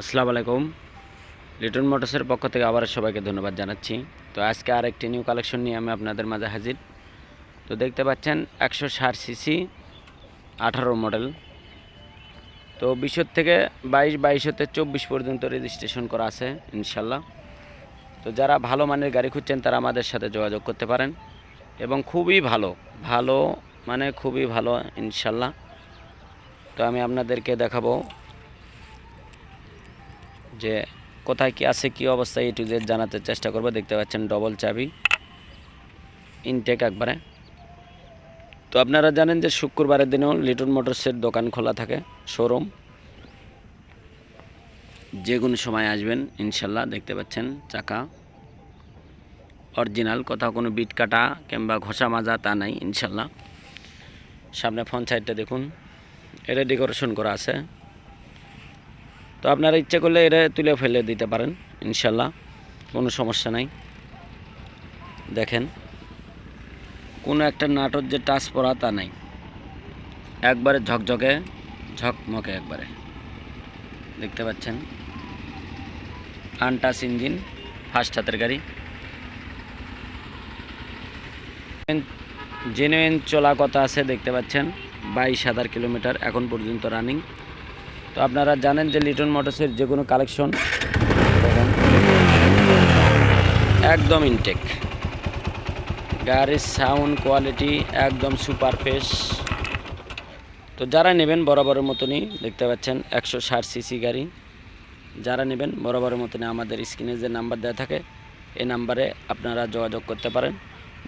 আসসালামু আলাইকুম। লিটন মোটরসের পক্ষ থেকে আবার সবাইকে ধন্যবাদ জানাচ্ছি। তো আজকে আরেকটি নিউ কালেকশন নিয়ে আমি আপনাদের মাঝে হাজির। তো দেখতে পাচ্ছেন 160 সিসি 18 মডেল। তো 20 থেকে 22 হতে 24 পর্যন্ত রেজিস্ট্রেশন করা আছে ইনশাল্লাহ। তো যারা ভালো মানের গাড়ি খুঁজছেন তারা আমাদের সাথে যোগাযোগ করতে পারেন এবং খুবই ভালো মানে খুবই ভালো ইনশাল্লাহ। তো আমি আপনাদেরকে দেখাবো যে কোথায় কি আছে, কি অবস্থা এ টু জেড জানাতে চেষ্টা করব। দেখতে পাচ্ছেন ডবল চাবি, ইনটেক একবারে। তো আপনারা জানেন যে শুক্রবারের দিনেও লিটন মোটরসের দোকান খোলা থাকে, শোরুম। যে কোনো সময় আসবেন ইনশাল্লাহ। দেখতে পাচ্ছেন চাকা অরিজিনাল, কোথাও কোনো বিট কাটা কিংবা ঘষা মাজা তা নাই ইনশাল্লাহ। সামনে ফ্রন্ট সাইডটা দেখুন, এটা ডেকোরেশন করা আছে। তো আপনারা ইচ্ছে করলে এটা তুলে ফেলে দিতে পারেন ইনশাল্লাহ, কোনো সমস্যা নাই। দেখেন কোনো একটা নাটর যে টাচ পড়া তা নাই, একবারে ঝকঝকে ঝকমকে একবারে। দেখতে পাচ্ছেন আনটাচ ইঞ্জিন, ফার্স্ট হাতের গাড়ি, জেনুইন চলা কথা আছে। দেখতে পাচ্ছেন 22,000 কিলোমিটার এখন পর্যন্ত রানিং। তো আপনারা জানেন যে লিটন মোটরসের যে কোনো কালেকশন একদম ইনটেক, গাড়ির সাউন্ড কোয়ালিটি একদম সুপার ফ্রেশ। তো যারা নেবেন বরাবরের মতনই, দেখতে পাচ্ছেন 160 সিসি গাড়ি, যারা নেবেন বরাবরের মতনই আমাদের স্ক্রিনে যে নাম্বার দেওয়া থাকে এই নাম্বারে আপনারা যোগাযোগ করতে পারেন।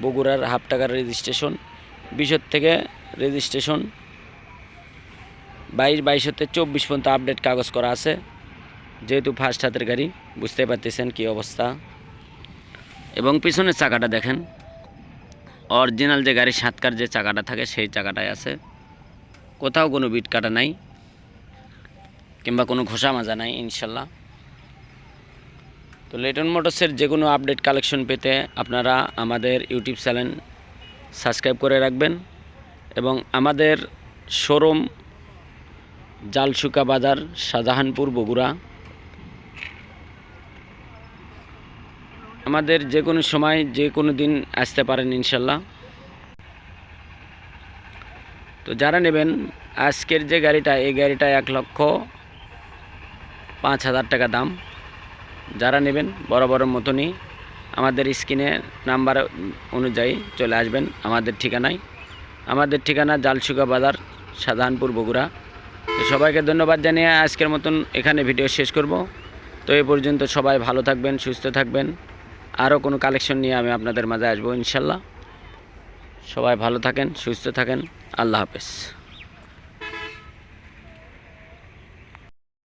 বগুড়ার হাফ টাকার রেজিস্ট্রেশন, 20 থেকে রেজিস্ট্রেশন, 22 হতে 24 পর্যন্ত আপডেট কাগজ করা আছে। যেহেতু ফার্স্ট হাতের গাড়ি বুঝতে পারতেছেন কী অবস্থা। এবং পিছনের চাকাটা দেখেন, অরিজিনাল যে গাড়ির সাতকার যে চাকাটা থাকে সেই চাকাটাই আছে, কোথাও কোনো বিট কাটা নাই কিংবা কোনো ঘষা মাজা নাই ইনশাল্লাহ। তো লিটন মোটরসের যে কোনো আপডেট কালেকশন পেতে আপনারা আমাদের ইউটিউব চ্যানেল সাবস্ক্রাইব করে রাখবেন এবং আমাদের শোরুম জালসুকা বাজার, শাহজাহানপুর, বগুড়া। আমাদের যে কোনো সময় যে কোনো দিন আসতে পারেন ইনশাল্লাহ। তো যারা নেবেন আজকের যে গাড়িটা, এই গাড়িটা 1,05,000 টাকা দাম। যারা নেবেন বরাবরের মতনই আমাদের স্ক্রিনে নাম্বার অনুযায়ী চলে আসবেন আমাদের ঠিকানায়। আমাদের ঠিকানা জালসুকা বাজার, শাহজাহানপুর, বগুড়া। তো সবাইকে ধন্যবাদ জানিয়ে আজকের মতন এখানে ভিডিও শেষ করব। তো এই পর্যন্ত সবাই ভালো থাকবেন, সুস্থ থাকবেন। আরও কোনো কালেকশন নিয়ে আমি আপনাদের মাঝে আসবো ইনশাল্লাহ। সবাই ভালো থাকেন, সুস্থ থাকেন। আল্লাহ হাফেজ।